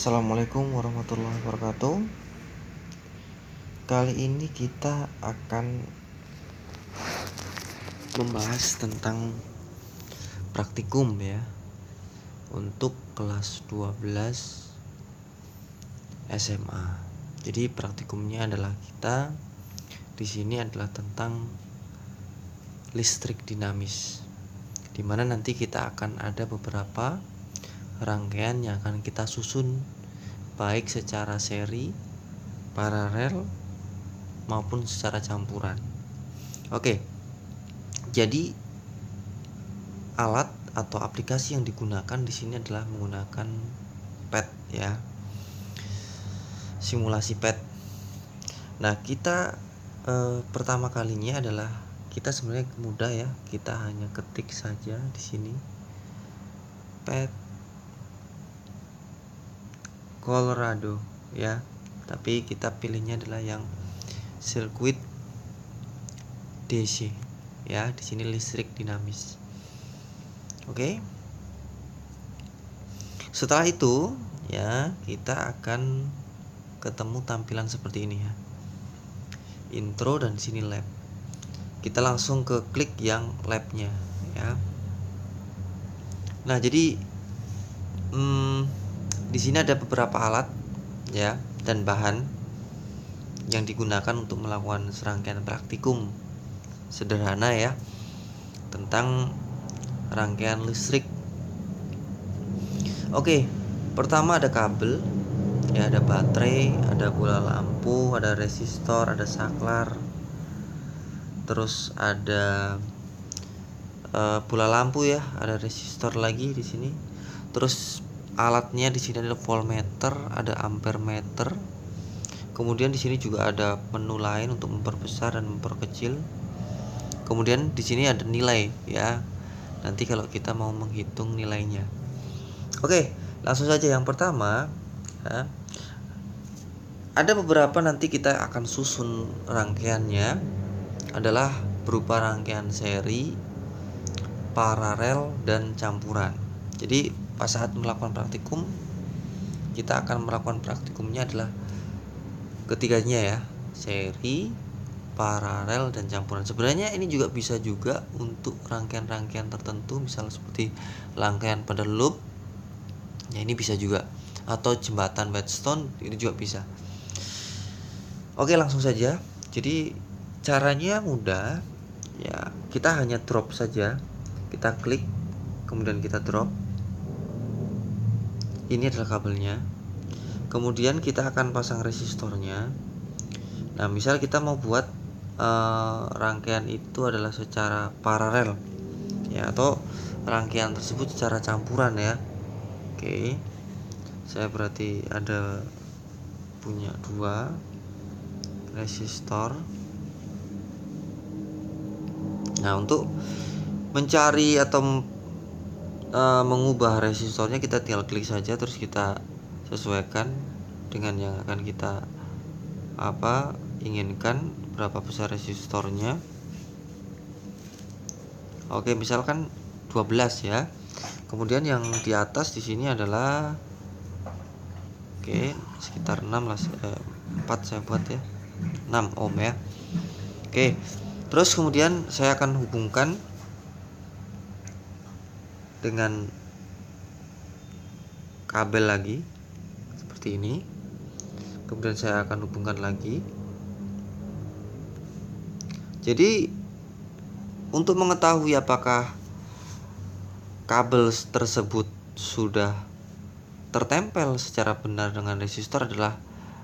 Assalamualaikum warahmatullahi wabarakatuh. Kali ini kita akan membahas tentang praktikum ya, untuk kelas 12 SMA. Jadi praktikumnya adalah kita di sini adalah tentang listrik dinamis, dimana nanti kita akan ada beberapa rangkaian yang akan kita susun baik secara seri, paralel maupun secara campuran. Oke. Jadi alat atau aplikasi yang digunakan di sini adalah menggunakan PET ya. Simulasi PET. Nah, kita pertama kalinya adalah kita sebenarnya mudah ya. Kita hanya ketik saja di sini PET Colorado ya. Tapi kita pilihnya adalah yang sirkuit DC ya, di sini listrik dinamis. Oke. Setelah itu ya, kita akan ketemu tampilan seperti ini ya. Intro dan sini lab. Kita langsung ke klik yang labnya ya. Nah, jadi di sini ada beberapa alat ya dan bahan yang digunakan untuk melakukan serangkaian praktikum sederhana ya tentang rangkaian listrik. Oke, pertama ada kabel ya, ada baterai, ada bola lampu, ada resistor, ada saklar, terus ada bola lampu ya, ada resistor lagi di sini. Terus alatnya di sini ada voltmeter, ada ampermeter. Kemudian di sini juga ada menu lain untuk memperbesar dan memperkecil. Kemudian di sini ada nilai ya. Nanti kalau kita mau menghitung nilainya. Oke, langsung saja yang pertama ya. Ada beberapa nanti kita akan susun rangkaiannya adalah berupa rangkaian seri, paralel dan campuran. Jadi pas saat melakukan praktikum, kita akan melakukan praktikumnya adalah ketiganya ya, seri, paralel dan campuran. Sebenarnya ini juga bisa juga untuk rangkaian-rangkaian tertentu, misalnya seperti rangkaian pada loop. Ya, ini bisa juga, atau jembatan Wheatstone itu juga bisa. Oke, langsung saja. Jadi caranya mudah ya, kita hanya drop saja. Kita klik, kemudian kita drop. Ini adalah kabelnya. Kemudian kita akan pasang resistornya. Nah, misal kita mau buat rangkaian itu adalah secara paralel ya, atau rangkaian tersebut secara campuran ya. Oke, saya berarti ada punya 2 resistor. Nah, untuk mencari atau mengubah resistornya, kita tinggal klik saja, terus kita sesuaikan dengan yang akan kita inginkan, berapa besar resistornya. Oke, misalkan 12 ya. Kemudian yang di atas di sini adalah sekitar 6 lah, 4 saya buat ya, 6 ohm ya. Oke, terus kemudian saya akan hubungkan dengan kabel lagi seperti ini. Kemudian saya akan hubungkan lagi. Jadi untuk mengetahui apakah kabel tersebut sudah tertempel secara benar dengan resistor adalah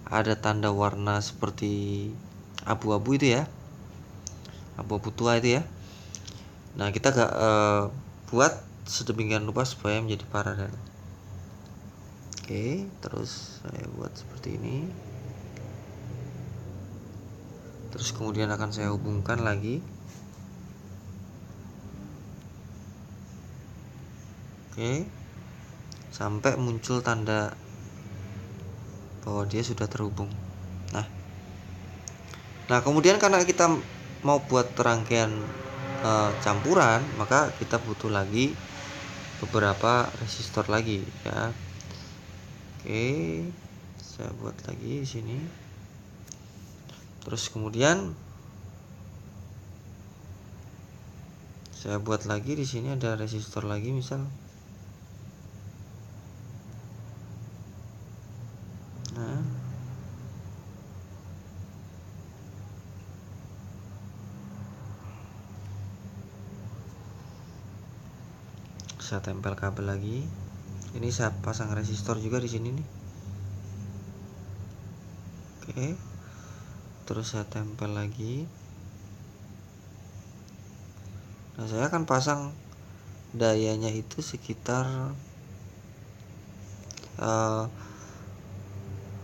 ada tanda warna seperti abu-abu itu ya, abu-abu tua itu ya. Nah, kita buat sedemikian rupa supaya menjadi paralel. Oke, terus saya buat seperti ini. Terus kemudian akan saya hubungkan lagi. Oke, sampai muncul tanda bahwa dia sudah terhubung. Nah, kemudian karena kita mau buat rangkaian campuran, maka kita butuh lagi beberapa resistor lagi ya. Oke, saya buat lagi di sini. Terus kemudian saya buat lagi di sini ada resistor lagi misal. Nah, saya tempel kabel lagi. Ini saya pasang resistor juga di sini nih. Oke. Terus saya tempel lagi. Nah, saya akan pasang dayanya itu sekitar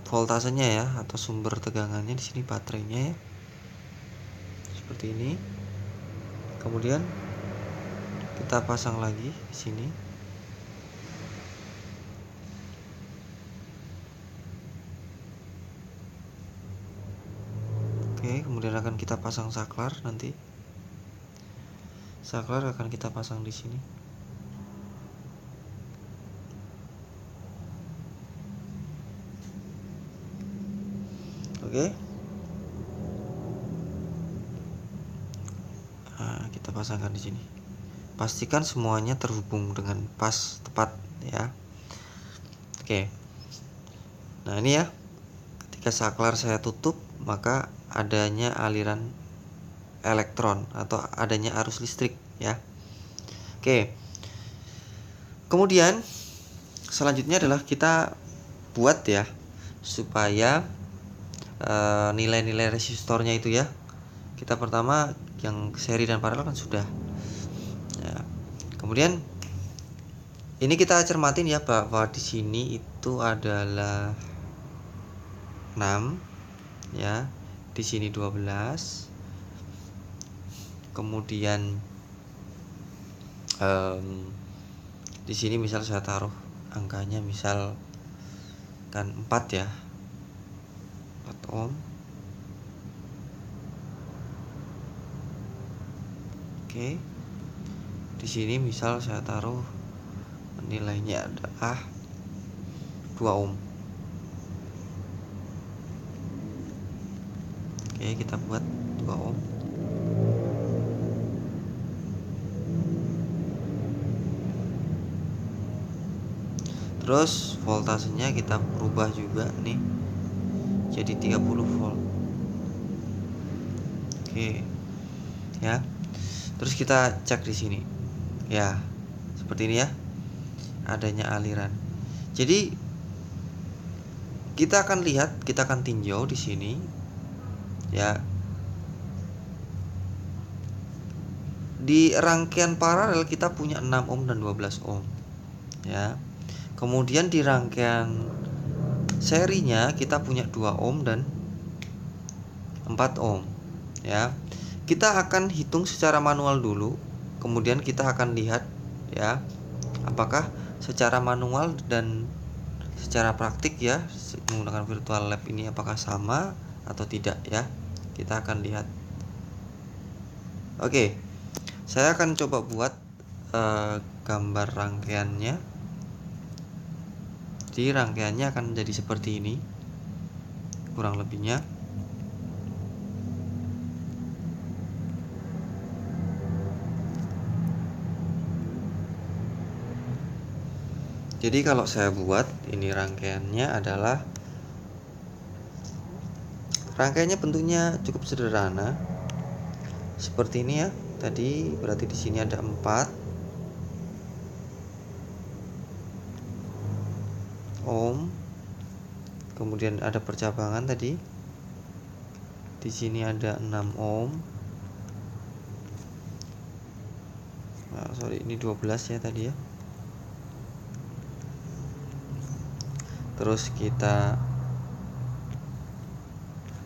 voltasenya ya, atau sumber tegangannya di sini baterainya ya. Seperti ini. Kemudian kita pasang lagi di sini. Oke, kemudian akan kita pasang saklar nanti. Saklar akan kita pasang di sini. Oke. Nah, kita pasangkan di sini. Pastikan semuanya terhubung dengan pas, tepat ya. Oke. Nah, ini ya. Ketika saklar saya tutup, maka adanya aliran elektron atau adanya arus listrik ya. Oke. Kemudian selanjutnya adalah kita buat ya supaya nilai-nilai resistornya itu ya. Kita pertama yang seri dan paralel kan sudah. Ya. Kemudian ini kita cermatin ya bahwa di sini itu adalah 6 ya. Di sini 12. Kemudian di sini misal saya taruh angkanya misal kan 4 ya. 4 ohm. Oke. Di sini misal saya taruh nilainya adalah 2 ohm. Oke, kita buat 2 ohm. Terus voltasenya kita rubah juga nih jadi 30 volt. Oke. Ya. Terus kita cek di sini. Ya, seperti ini ya. Adanya aliran. Jadi kita akan lihat, kita akan tinjau di sini. Ya. Di rangkaian paralel kita punya 6 ohm dan 12 ohm. Ya. Kemudian di rangkaian serinya kita punya 2 ohm dan 4 ohm. Ya. Kita akan hitung secara manual dulu, kemudian kita akan lihat ya apakah secara manual dan secara praktik ya menggunakan virtual lab ini apakah sama atau tidak ya. Kita akan lihat. Oke. Saya akan coba buat gambar rangkaiannya. Jadi rangkaiannya akan jadi seperti ini kurang lebihnya. Jadi kalau saya buat ini rangkaiannya adalah rangkaiannya bentuknya cukup sederhana. Seperti ini ya. Tadi berarti di sini ada 4 ohm. Kemudian ada percabangan tadi. Di sini ada 6 ohm. Nah, sorry ini 12 ya tadi ya. Terus kita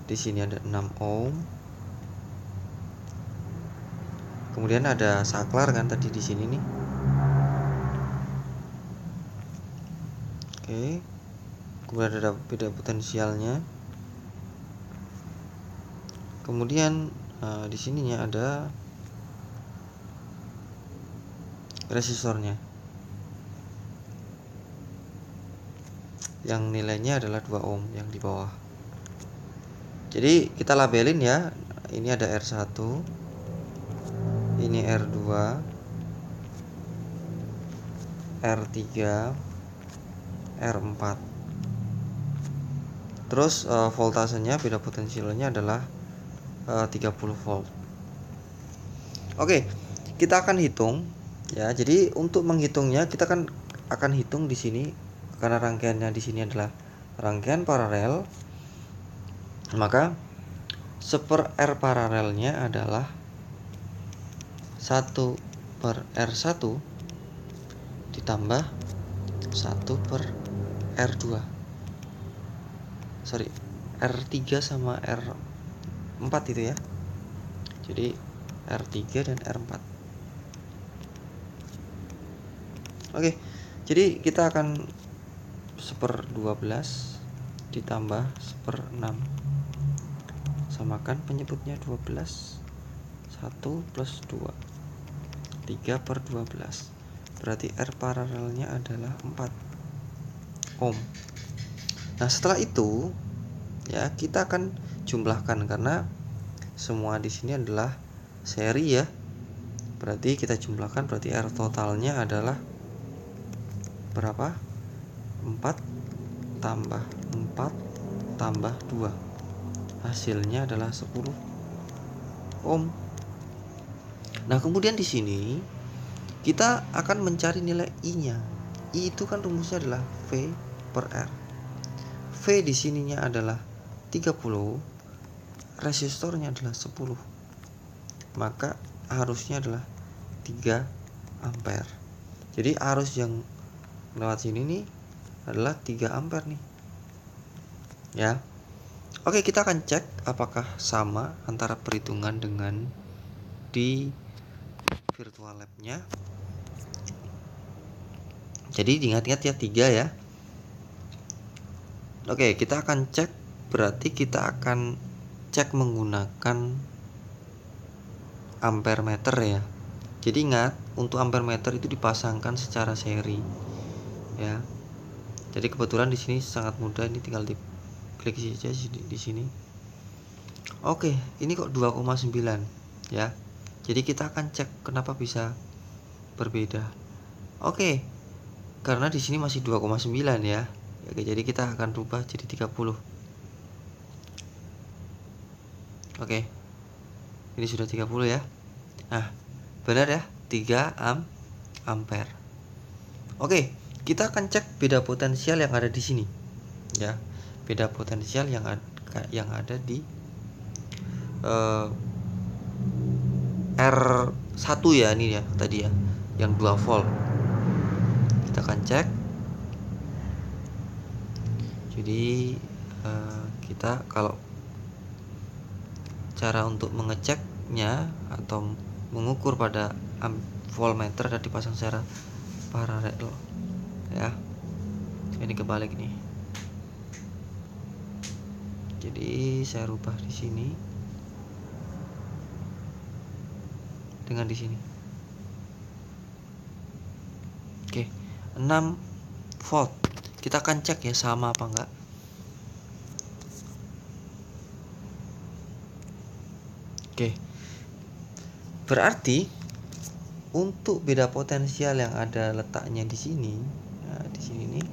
di sini ada 6 ohm. Kemudian ada saklar kan tadi di sini nih. Oke. Kemudian ada beda potensialnya. Kemudian di sininya ada resistornya. yang nilainya adalah 2 ohm yang di bawah. Jadi kita labelin ya, ini ada R1, ini R2, R3, R4. Terus voltasenya, beda potensialnya adalah 30 volt. Oke, kita akan hitung ya. Jadi untuk menghitungnya kita akan hitung di sini karena rangkaiannya di sini adalah rangkaian paralel. Maka 1/R paralelnya adalah 1/R1 ditambah 1/R2. Sorry, R3 sama R4 itu ya. Jadi R3 dan R4. Oke, jadi kita akan 1/12 ditambah 1/6 samakan penyebutnya 12. 1 plus 2 3/12. Berarti R paralelnya adalah 4 ohm. Nah setelah itu ya kita akan jumlahkan karena semua di sini adalah seri ya. Berarti kita jumlahkan, berarti R totalnya adalah berapa? 4 tambah 4 tambah 2. Hasilnya adalah 10 ohm. Nah, kemudian di sini kita akan mencari nilai I-nya. I itu kan rumusnya adalah V/R. V di sininya adalah 30, resistornya adalah 10. Maka arusnya adalah 3 ampere. Jadi arus yang lewat sini nih adalah 3 ampere nih. Ya. Oke, kita akan cek apakah sama antara perhitungan dengan di virtual lab-nya. Jadi diingat-ingat ya 3 ya. Oke, kita akan cek, berarti kita akan cek menggunakan ampere meter ya. Jadi ingat, untuk ampere meter itu dipasangkan secara seri ya. Jadi kebetulan di sini sangat mudah, ini tinggal diklik saja di sini. Oke, ini kok 2,9 ya. Jadi kita akan cek kenapa bisa berbeda. Oke, karena di sini masih 2,9 ya. Oke, jadi kita akan rubah jadi 30. Oke, ini sudah 30 ya. Nah, benar ya, 3 ampere. Oke, kita akan cek beda potensial yang ada di sini ya. Beda potensial yang ada di R1 ya, ini ya tadi ya, yang 2 volt. Kita akan cek. Jadi kita kalau cara untuk mengeceknya atau mengukur pada voltmeter dan dipasang secara paralel ya. Ini kebalik nih. Jadi saya rubah di sini dengan di sini. Oke, 6 volt. Kita akan cek ya sama apa enggak. Oke. Berarti untuk beda potensial yang ada letaknya di sini, nah di sini nih.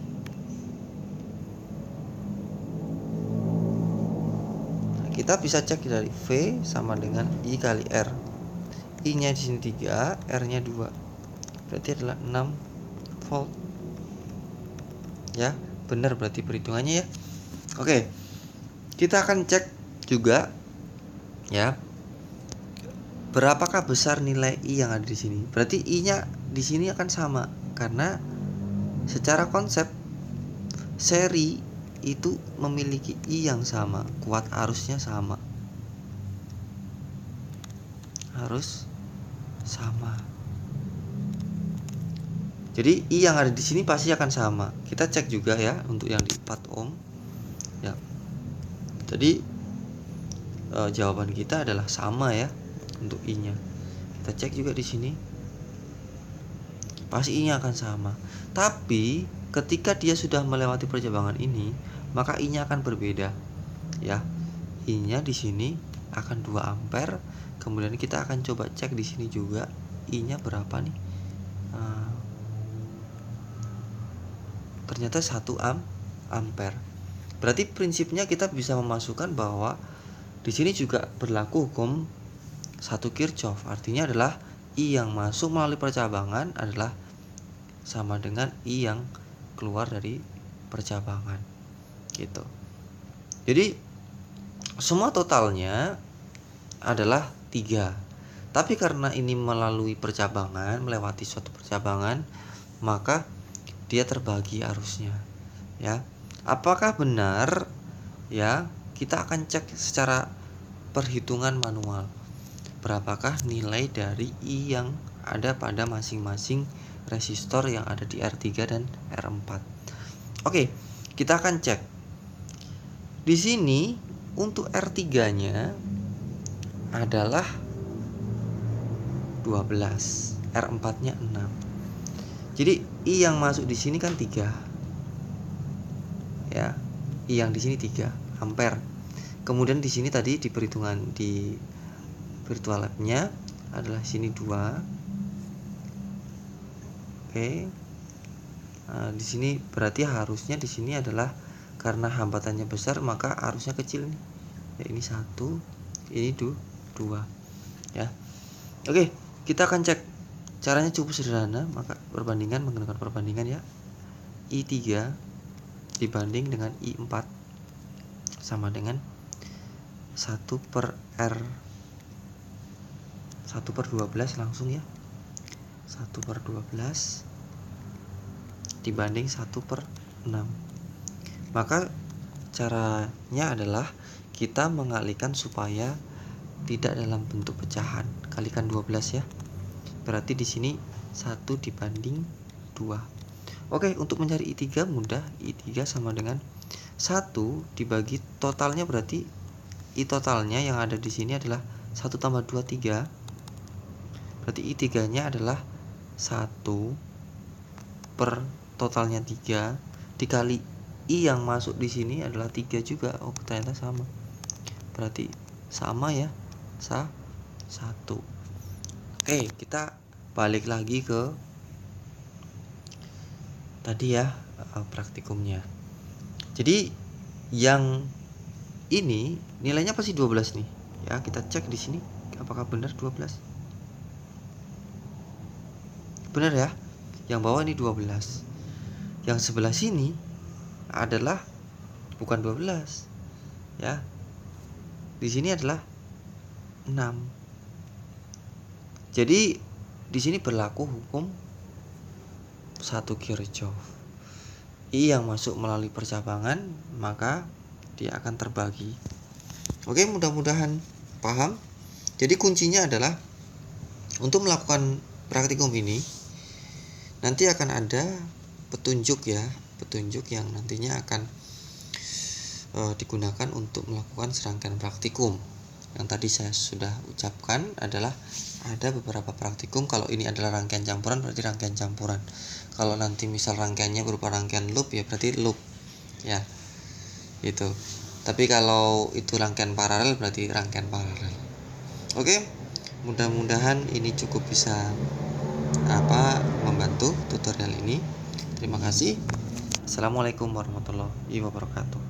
Nah, kita bisa cek dari V sama dengan I kali R. I-nya di sini 3, R-nya 2. Berarti adalah 6 volt. Ya, benar berarti perhitungannya ya. Oke. Kita akan cek juga ya. Berapakah besar nilai I yang ada di sini? Berarti I-nya di sini akan sama karena secara konsep seri itu memiliki I yang sama, kuat arusnya sama. Harus sama. Jadi I yang ada di sini pasti akan sama. Kita cek juga ya untuk yang di 4 ohm. Ya. Jadi jawaban kita adalah sama ya untuk I-nya. Kita cek juga di sini. Pasti I-nya akan sama. Tapi ketika dia sudah melewati percabangan ini, maka I-nya akan berbeda ya. I-nya di sini akan 2 ampere. Kemudian kita akan coba cek di sini juga I-nya berapa nih. Ternyata 1 ampere. Berarti prinsipnya kita bisa memasukkan bahwa di sini juga berlaku hukum 1 Kirchhoff. Artinya adalah I yang masuk melalui percabangan adalah sama dengan I yang keluar dari percabangan gitu. Jadi semua totalnya adalah 3. Tapi karena ini melalui percabangan, melewati suatu percabangan, maka dia terbagi arusnya ya. Apakah benar ya? Kita akan cek secara perhitungan manual. Berapakah nilai dari I yang ada pada masing-masing resistor yang ada di R3 dan R4. Oke, kita akan cek. Di sini untuk R3-nya adalah 12, R4-nya 6. Jadi I yang masuk di sini kan 3. Ya. I yang di sini 3 ampere. Kemudian di sini tadi di perhitungan di virtual lab-nya adalah sini 2. Oke. Nah, di sini berarti harusnya di sini adalah karena hambatannya besar maka arusnya kecil nih. Ya, ini 1, ini 2 ya. Oke, kita akan cek. Caranya cukup sederhana, maka menggunakan perbandingan ya. I3 dibanding dengan I4 sama dengan 1/12 langsung ya. 1/12 dibanding 1/6. Maka caranya adalah kita mengalihkan supaya tidak dalam bentuk pecahan. Kalikan 12 ya. Berarti di sini 1 dibanding 2. Oke, untuk mencari I3 mudah. I3 sama dengan 1 dibagi totalnya, berarti I totalnya yang ada di sini adalah 1 tambah 2 3. Berarti I3-nya adalah 1 per totalnya 3 dikali I yang masuk di sini adalah 3 juga. Oh, ternyata sama. Berarti sama ya. 1. Oke, kita balik lagi ke tadi ya, praktikumnya. Jadi yang ini nilainya pasti 12 nih. Ya, kita cek di sini apakah benar 12. Benar ya. Yang bawah ini 12. Yang sebelah sini adalah bukan 12. Ya. Di sini adalah 6. Jadi di sini berlaku hukum 1 Kirchhoff. I yang masuk melalui percabangan maka dia akan terbagi. Oke, mudah-mudahan paham. Jadi kuncinya adalah untuk melakukan praktikum ini nanti akan ada petunjuk ya, petunjuk yang nantinya akan digunakan untuk melakukan serangkaian praktikum. Yang tadi saya sudah ucapkan adalah ada beberapa praktikum. Kalau ini adalah rangkaian campuran berarti rangkaian campuran. Kalau nanti misal rangkaiannya berupa rangkaian loop ya berarti loop ya gitu. Tapi kalau itu rangkaian paralel berarti rangkaian paralel. Oke, mudah-mudahan ini cukup bisa membantu tutorial ini. Terima kasih. Assalamualaikum warahmatullahi wabarakatuh.